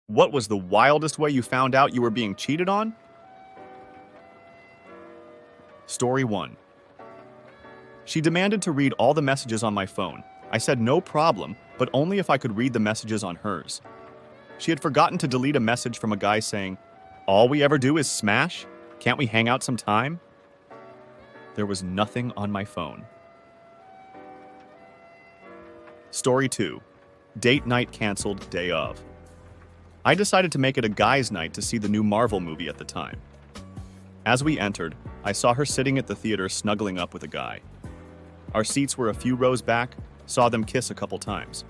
What was the wildest way you found out you were being cheated on? Story 1. She demanded to read all the messages on my phone. I said no problem, but only if I could read the messages on hers. She had forgotten to delete a message from a guy saying, "All we ever do is smash? Can't we hang out some time?" There was nothing on my phone. Story 2. Date night canceled, day of. I decided to make it a guy's night to see the new Marvel movie at the time. As we entered, I saw her sitting at the theater snuggling up with a guy. Our seats were a few rows back, saw them kiss a couple times.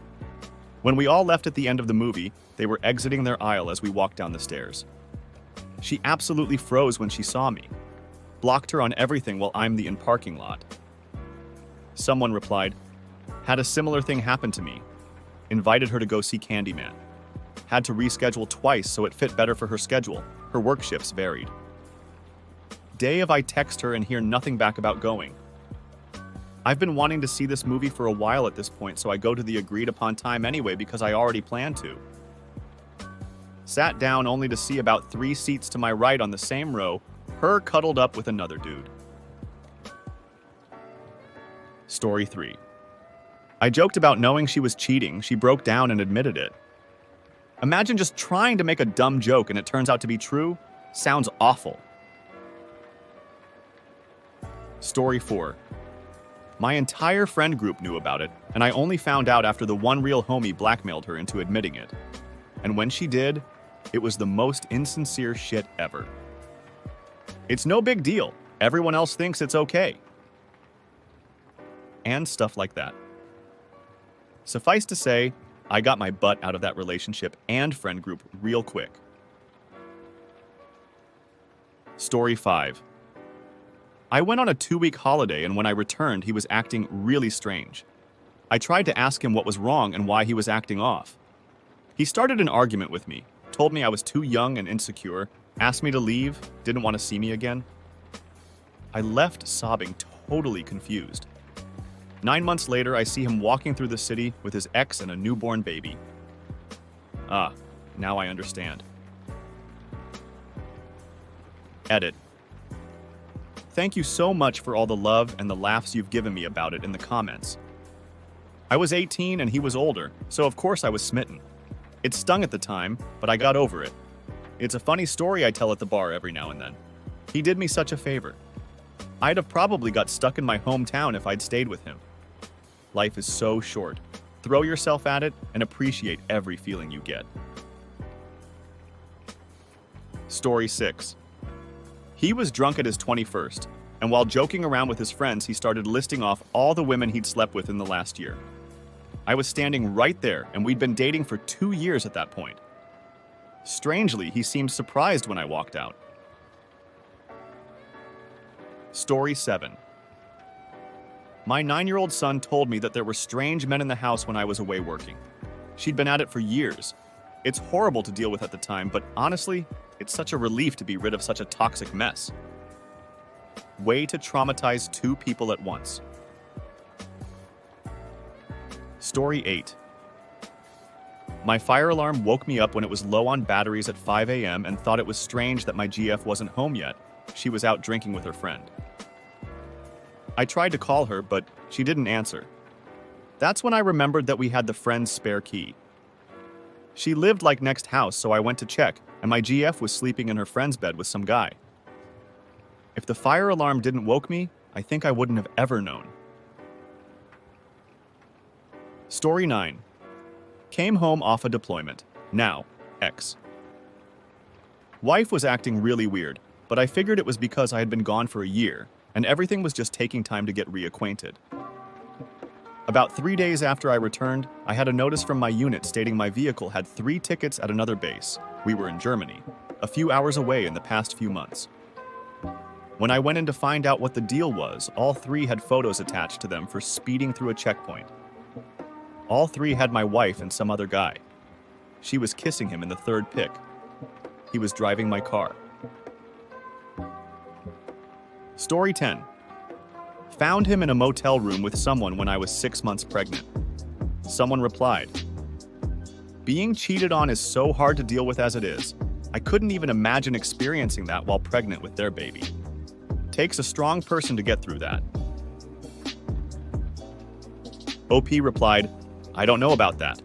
When we all left at the end of the movie, they were exiting their aisle as we walked down the stairs. She absolutely froze when she saw me. Blocked her on everything while I'm the in parking lot. Someone replied, "Had a similar thing happen to me. Invited her to go see Candyman. Had to reschedule twice so it fit better for her schedule. Her work shifts varied. Day of I text her and hear nothing back about going. I've been wanting to see this movie for a while at this point, so I go to the agreed upon time anyway because I already planned to. Sat down only to see about 3 seats to my right on the same row, her cuddled up with another dude. Story 3. I joked about knowing she was cheating. She broke down and admitted it. Imagine just trying to make a dumb joke and it turns out to be true. Sounds awful. Story 4. My entire friend group knew about it, and I only found out after the one real homie blackmailed her into admitting it. And when she did, it was the most insincere shit ever. It's no big deal. Everyone else thinks it's okay. And stuff like that. Suffice to say, I got my butt out of that relationship and friend group real quick. Story 5. I went on a 2-week holiday, and when I returned, he was acting really strange. I tried to ask him what was wrong and why he was acting off. He started an argument with me, told me I was too young and insecure, asked me to leave, didn't want to see me again. I left sobbing, totally confused. 9 months later, I see him walking through the city with his ex and a newborn baby. Ah, now I understand. Edit. Thank you so much for all the love and the laughs you've given me about it in the comments. I was 18 and he was older, so of course I was smitten. It stung at the time, but I got over it. It's a funny story I tell at the bar every now and then. He did me such a favor. I'd have probably got stuck in my hometown if I'd stayed with him. Life is so short. Throw yourself at it and appreciate every feeling you get. Story 6. He was drunk at his 21st, and while joking around with his friends, he started listing off all the women he'd slept with in the last year. I was standing right there, and we'd been dating for 2 years at that point. Strangely, he seemed surprised when I walked out. Story 7. My 9-year-old son told me that there were strange men in the house when I was away working. She'd been at it for years. It's horrible to deal with at the time, but honestly, it's such a relief to be rid of such a toxic mess. Way to traumatize 2 people at once. Story 8. My fire alarm woke me up when it was low on batteries at 5 a.m. and thought it was strange that my GF wasn't home yet. She was out drinking with her friend. I tried to call her, but she didn't answer. That's when I remembered that we had the friend's spare key. She lived like next house, so I went to check, and my GF was sleeping in her friend's bed with some guy. If the fire alarm didn't woke me, I think I wouldn't have ever known. Story 9. Came home off a deployment. Now, ex. Wife was acting really weird, but I figured it was because I had been gone for a year, and everything was just taking time to get reacquainted. About 3 days after I returned, I had a notice from my unit stating my vehicle had 3 tickets at another base. We were in Germany, a few hours away in the past few months. When I went in to find out what the deal was, all 3 had photos attached to them for speeding through a checkpoint. All 3 had my wife and some other guy. She was kissing him in the 3rd pic. He was driving my car. Story 10. Found him in a motel room with someone when I was 6 months pregnant. Someone replied, Being cheated on is so hard to deal with as it is. I couldn't even imagine experiencing that while pregnant with their baby. Takes a strong person to get through that. OP replied, I don't know about that.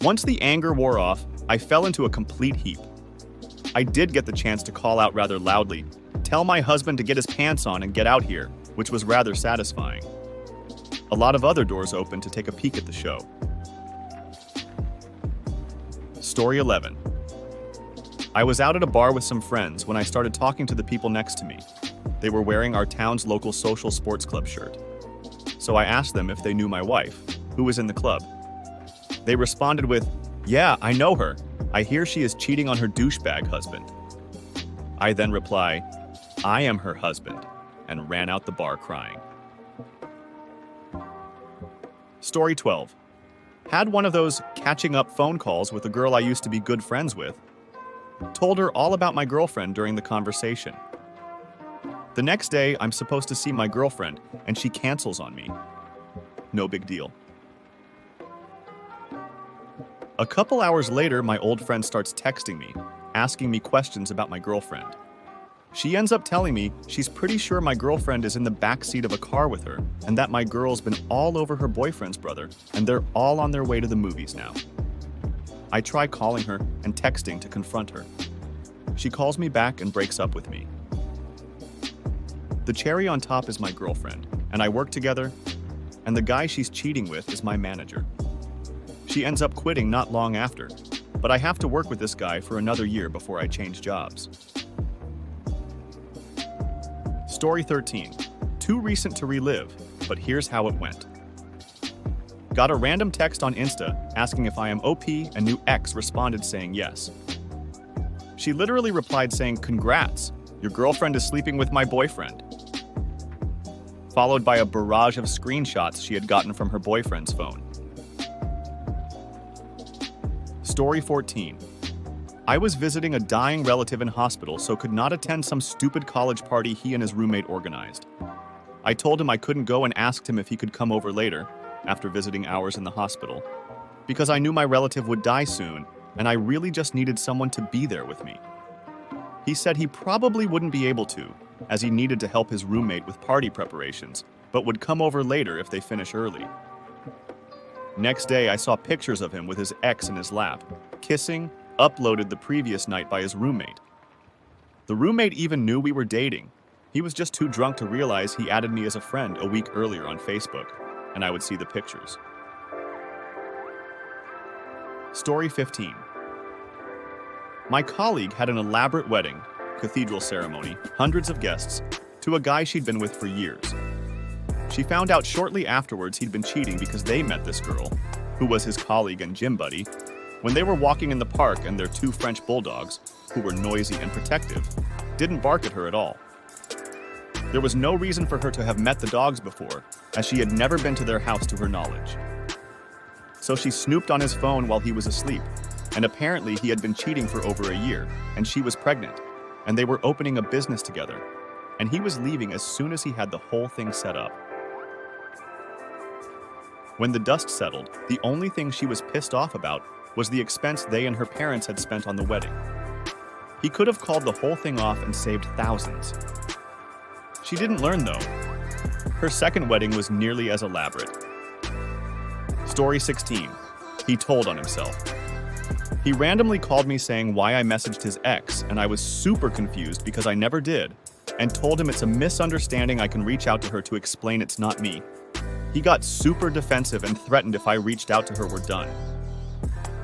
Once the anger wore off, I fell into a complete heap. I did get the chance to call out rather loudly, tell my husband to get his pants on and get out here, which was rather satisfying. A lot of other doors opened to take a peek at the show. Story 11. I was out at a bar with some friends when I started talking to the people next to me. They were wearing our town's local social sports club shirt. So I asked them if they knew my wife, who was in the club. They responded with, yeah, I know her. I hear she is cheating on her douchebag husband. I then reply, I am her husband, and ran out the bar crying. Story 12. Had one of those catching up phone calls with a girl I used to be good friends with. Told her all about my girlfriend during the conversation. The next day, I'm supposed to see my girlfriend, and she cancels on me. No big deal. A couple hours later, my old friend starts texting me, asking me questions about my girlfriend. She ends up telling me she's pretty sure my girlfriend is in the backseat of a car with her, and that my girl's been all over her boyfriend's brother, and they're all on their way to the movies now. I try calling her and texting to confront her. She calls me back and breaks up with me. The cherry on top is my girlfriend, and I work together, and the guy she's cheating with is my manager. She ends up quitting not long after, but I have to work with this guy for another year before I change jobs. Story 13. Too recent to relive, but here's how it went. Got a random text on Insta asking if I am OP, and new ex responded saying yes. She literally replied saying, congrats, your girlfriend is sleeping with my boyfriend. Followed by a barrage of screenshots she had gotten from her boyfriend's phone. Story 14. I was visiting a dying relative in hospital, so could not attend some stupid college party he and his roommate organized. I told him I couldn't go and asked him if he could come over later, after visiting hours in the hospital, because I knew my relative would die soon, and I really just needed someone to be there with me. He said he probably wouldn't be able to, as he needed to help his roommate with party preparations, but would come over later if they finish early. Next day, I saw pictures of him with his ex in his lap, kissing, uploaded the previous night by his roommate. The roommate even knew we were dating. He was just too drunk to realize he added me as a friend a week earlier on Facebook, and I would see the pictures. Story 15. My colleague had an elaborate wedding, cathedral ceremony, hundreds of guests, to a guy she'd been with for years. She found out shortly afterwards he'd been cheating because they met this girl, who was his colleague and gym buddy, when they were walking in the park and their two French bulldogs, who were noisy and protective, didn't bark at her at all. There was no reason for her to have met the dogs before, as she had never been to their house to her knowledge. So she snooped on his phone while he was asleep, and apparently he had been cheating for over a year, and she was pregnant, and they were opening a business together, and he was leaving as soon as he had the whole thing set up. When the dust settled, the only thing she was pissed off about was the expense they and her parents had spent on the wedding. He could have called the whole thing off and saved thousands. She didn't learn, though. Her second wedding was nearly as elaborate. Story 16. He told on himself. He randomly called me saying why I messaged his ex, and I was super confused because I never did, and told him it's a misunderstanding. I can reach out to her to explain it's not me. He got super defensive and threatened if I reached out to her, we're done.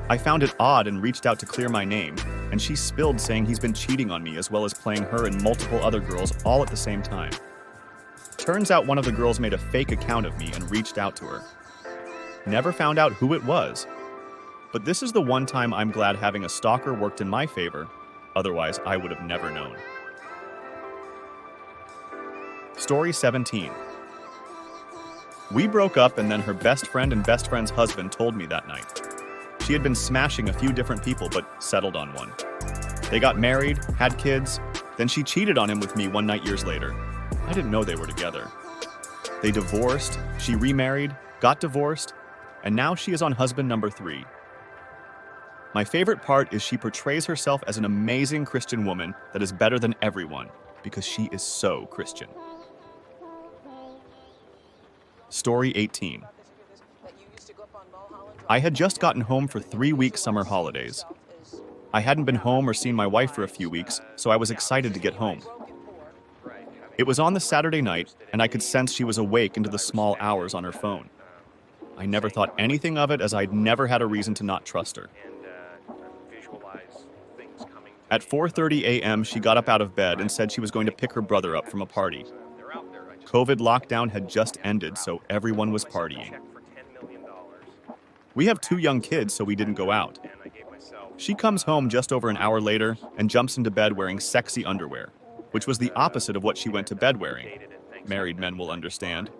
I found it odd and reached out to clear my name, and she spilled saying he's been cheating on me as well as playing her and multiple other girls all at the same time. Turns out one of the girls made a fake account of me and reached out to her. Never found out who it was. But this is the one time I'm glad having a stalker worked in my favor, otherwise I would have never known. Story 17. We broke up, and then her best friend and best friend's husband told me that night. She had been smashing a few different people but settled on one. They got married, had kids, then she cheated on him with me one night years later. I didn't know they were together. They divorced, she remarried, got divorced, and now she is on husband number 3. My favorite part is she portrays herself as an amazing Christian woman that is better than everyone because she is so Christian. Story 18. I had just gotten home for 3-week summer holidays. I hadn't been home or seen my wife for a few weeks, so I was excited to get home. It was on the Saturday night, and I could sense she was awake into the small hours on her phone. I never thought anything of it, as I'd never had a reason to not trust her. At 4:30 a.m., she got up out of bed and said she was going to pick her brother up from a party. COVID lockdown had just ended, so everyone was partying. We have 2 young kids, so we didn't go out. She comes home just over an hour later and jumps into bed wearing sexy underwear, which was the opposite of what she went to bed wearing. Married men will understand.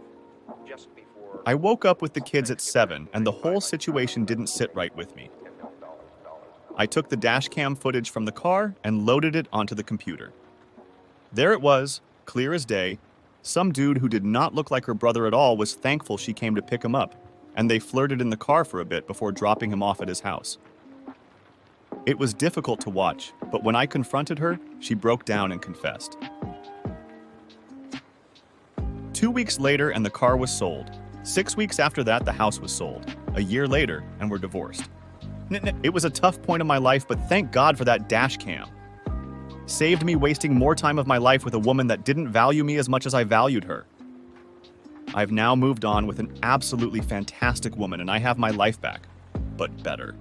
I woke up with the kids at 7, and the whole situation didn't sit right with me. I took the dash cam footage from the car and loaded it onto the computer. There it was, clear as day. Some dude who did not look like her brother at all was thankful she came to pick him up, and they flirted in the car for a bit before dropping him off at his house. It was difficult to watch, but when I confronted her, she broke down and confessed. 2 weeks later, and the car was sold. 6 weeks after that, the house was sold. A year later, and we're divorced. It was a tough point in my life, but thank God for that dash cam. Saved me wasting more time of my life with a woman that didn't value me as much as I valued her. I've now moved on with an absolutely fantastic woman, and I have my life back, but better.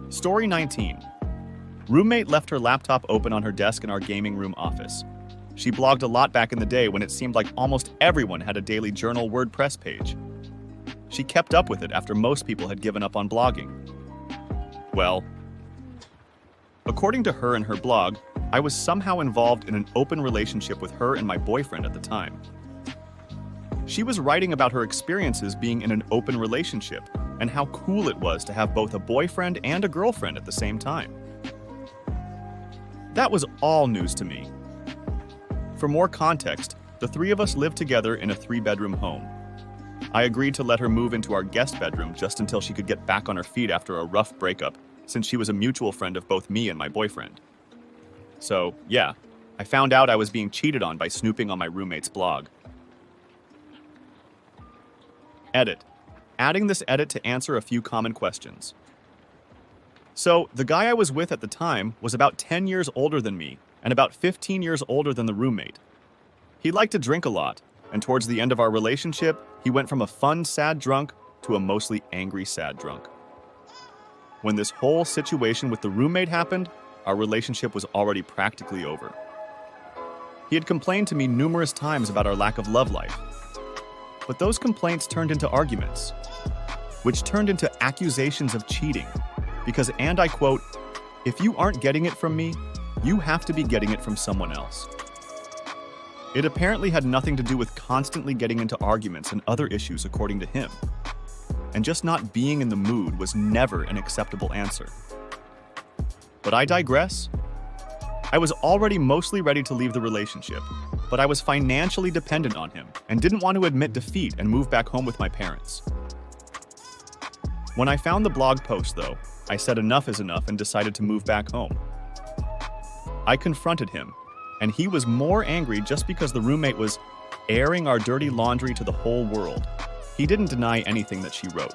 Story 19. Roommate left her laptop open on her desk in our gaming room office. She blogged a lot back in the day when it seemed like almost everyone had a daily journal WordPress page. She kept up with it after most people had given up on blogging. Well, according to her and her blog, I was somehow involved in an open relationship with her and my boyfriend at the time. She was writing about her experiences being in an open relationship and how cool it was to have both a boyfriend and a girlfriend at the same time. That was all news to me. For more context, the 3 of us lived together in a 3-bedroom home. I agreed to let her move into our guest bedroom just until she could get back on her feet after a rough breakup, since she was a mutual friend of both me and my boyfriend. So, yeah, I found out I was being cheated on by snooping on my roommate's blog. Edit. Adding this edit to answer a few common questions. So, the guy I was with at the time was about 10 years older than me and about 15 years older than the roommate. He liked to drink a lot, and towards the end of our relationship, he went from a fun, sad drunk to a mostly angry, sad drunk. When this whole situation with the roommate happened, our relationship was already practically over. He had complained to me numerous times about our lack of love life. But those complaints turned into arguments, which turned into accusations of cheating. Because, and I quote, "If you aren't getting it from me, you have to be getting it from someone else." It apparently had nothing to do with constantly getting into arguments and other issues according to him. And just not being in the mood was never an acceptable answer. But I digress. I was already mostly ready to leave the relationship, but I was financially dependent on him and didn't want to admit defeat and move back home with my parents. When I found the blog post, though, I said enough is enough and decided to move back home. I confronted him, and he was more angry just because the roommate was airing our dirty laundry to the whole world. He didn't deny anything that she wrote.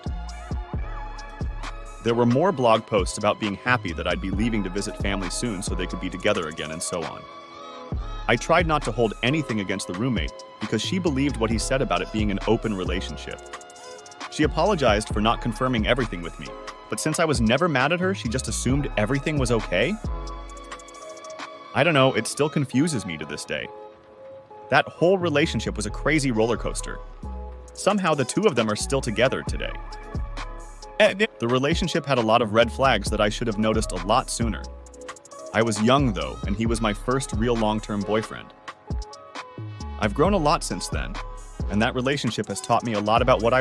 There were more blog posts about being happy that I'd be leaving to visit family soon so they could be together again and so on. I tried not to hold anything against the roommate because she believed what he said about it being an open relationship. She apologized for not confirming everything with me, but since I was never mad at her, she just assumed everything was okay? I don't know, it still confuses me to this day. That whole relationship was a crazy roller coaster. Somehow the 2 of them are still together today. The relationship had a lot of red flags that I should have noticed a lot sooner. I was young though, and he was my first real long-term boyfriend. I've grown a lot since then, and that relationship has taught me a lot about what I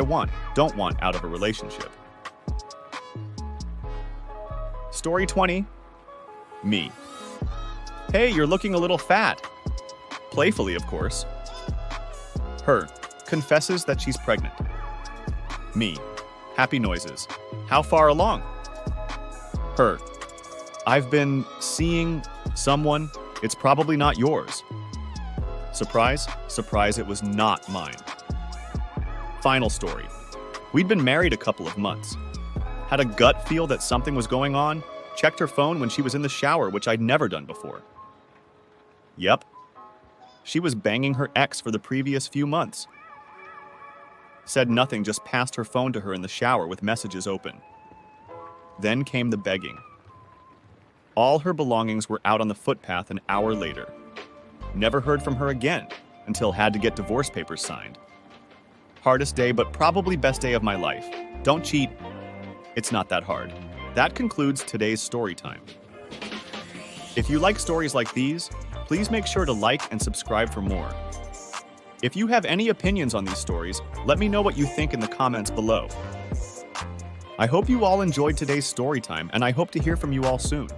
don't want out of a relationship. Story 20. Me. Hey, you're looking a little fat. Playfully, of course. Her. Confesses that she's pregnant. Me. Happy noises. How far along? Her. I've been seeing someone. It's probably not yours. Surprise? Surprise, it was not mine. Final story. We'd been married a couple of months. Had a gut feel that something was going on. Checked her phone when she was in the shower, which I'd never done before. Yep. She was banging her ex for the previous few months. Said nothing, just passed her phone to her in the shower with messages open. Then came the begging. All her belongings were out on the footpath an hour later. Never heard from her again until had to get divorce papers signed. Hardest day, but probably best day of my life. Don't cheat. It's not that hard. That concludes today's story time. If you like stories like these, please make sure to like and subscribe for more. If you have any opinions on these stories, let me know what you think in the comments below. I hope you all enjoyed today's story time, and I hope to hear from you all soon.